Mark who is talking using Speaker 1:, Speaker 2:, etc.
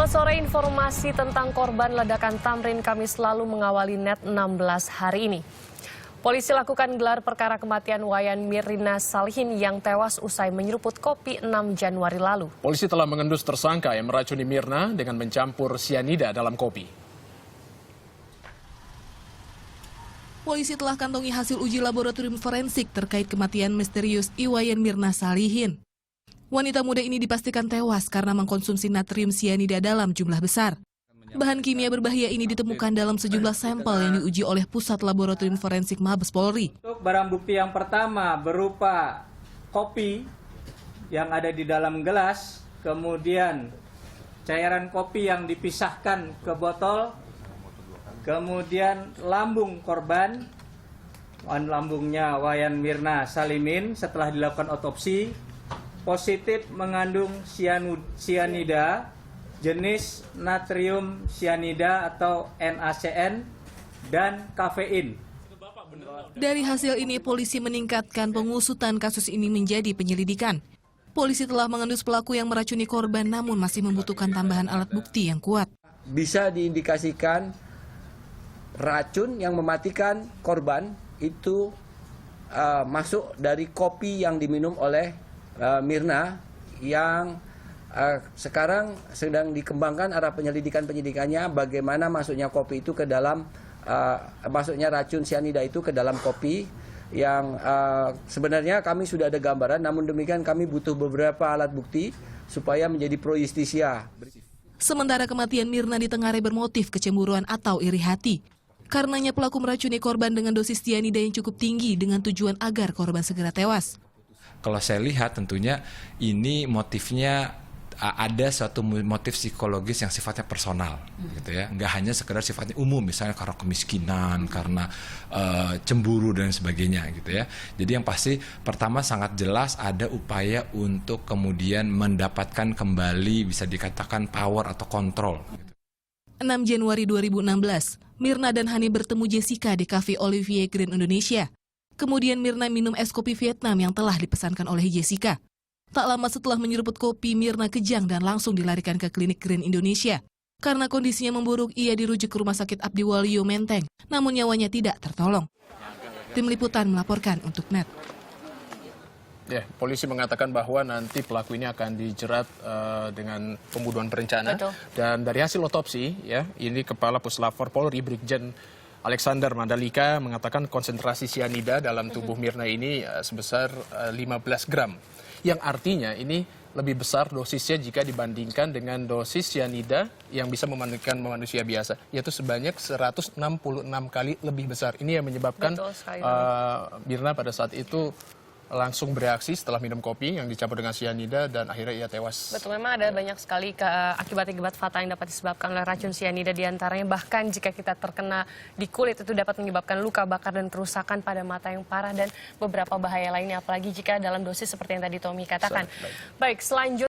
Speaker 1: Selamat sore, informasi tentang korban ledakan Tamrin Kamis lalu mengawali Net 16 hari ini. Polisi lakukan gelar perkara kematian Wayan Mirna Salihin yang tewas usai menyeruput kopi 6 Januari lalu.
Speaker 2: Polisi telah mengendus tersangka yang meracuni Mirna dengan mencampur sianida dalam kopi.
Speaker 3: Polisi telah kantongi hasil uji laboratorium forensik terkait kematian misterius Wayan Mirna Salihin. Wanita muda ini dipastikan tewas karena mengkonsumsi natrium sianida dalam jumlah besar. Bahan kimia berbahaya ini ditemukan dalam sejumlah sampel yang diuji oleh Pusat Laboratorium Forensik Mabes Polri.
Speaker 4: Untuk barang bukti yang pertama berupa kopi yang ada di dalam gelas, kemudian cairan kopi yang dipisahkan ke botol, kemudian lambung korban, lambungnya Wayan Mirna Salihin setelah dilakukan otopsi, positif mengandung sianida jenis natrium sianida atau NaCN dan kafein.
Speaker 3: Dari hasil ini, polisi meningkatkan pengusutan kasus ini menjadi penyelidikan. Polisi telah mengendus pelaku yang meracuni korban namun masih membutuhkan tambahan alat bukti yang kuat.
Speaker 5: Bisa diindikasikan racun yang mematikan korban itu masuk dari kopi yang diminum oleh Mirna yang sekarang sedang dikembangkan arah penyidikannya bagaimana masuknya kopi itu ke dalam masuknya racun sianida itu ke dalam kopi yang sebenarnya kami sudah ada gambaran, namun demikian kami butuh beberapa alat bukti supaya menjadi pro justisia.
Speaker 3: Sementara kematian Mirna ditengarai bermotif kecemburuan atau iri hati. Karenanya pelaku meracuni korban dengan dosis sianida yang cukup tinggi dengan tujuan agar korban segera tewas.
Speaker 6: Kalau saya lihat tentunya ini motifnya ada suatu motif psikologis yang sifatnya personal, gitu ya. Nggak hanya sekedar sifatnya umum, misalnya karena kemiskinan, karena cemburu dan sebagainya, gitu ya. Jadi yang pasti pertama sangat jelas ada upaya untuk kemudian mendapatkan kembali bisa dikatakan power atau kontrol.
Speaker 3: 6 Januari 2016, Mirna dan Hani bertemu Jessica di Cafe Olivier Grand Indonesia. Kemudian Mirna minum es kopi Vietnam yang telah dipesankan oleh Jessica. Tak lama setelah menyeruput kopi, Mirna kejang dan langsung dilarikan ke klinik Grand Indonesia. Karena kondisinya memburuk, ia dirujuk ke Rumah Sakit Abdi Waluyo Menteng, namun nyawanya tidak tertolong. Tim Liputan melaporkan untuk Net.
Speaker 2: Ya, polisi mengatakan bahwa nanti pelaku ini akan dijerat dengan pembunuhan berencana.
Speaker 1: Betul.
Speaker 2: Dan dari hasil otopsi, ya, ini Kepala Puslapfor Polri Brigjen Alexander Mandalika mengatakan konsentrasi sianida dalam tubuh Mirna ini sebesar 15 gram. Yang artinya ini lebih besar dosisnya jika dibandingkan dengan dosis sianida yang bisa mematikan manusia biasa, yaitu sebanyak 166 kali lebih besar. Ini yang menyebabkan Mirna pada saat itu langsung bereaksi setelah minum kopi yang dicampur dengan sianida dan akhirnya ia tewas.
Speaker 1: Betul, memang ada banyak sekali akibat-akibat fatal yang dapat disebabkan oleh racun sianida, diantaranya bahkan jika kita terkena di kulit itu dapat menyebabkan luka bakar dan kerusakan pada mata yang parah dan beberapa bahaya lainnya, apalagi jika dalam dosis seperti yang tadi Tommy katakan. Baik, selanjutnya.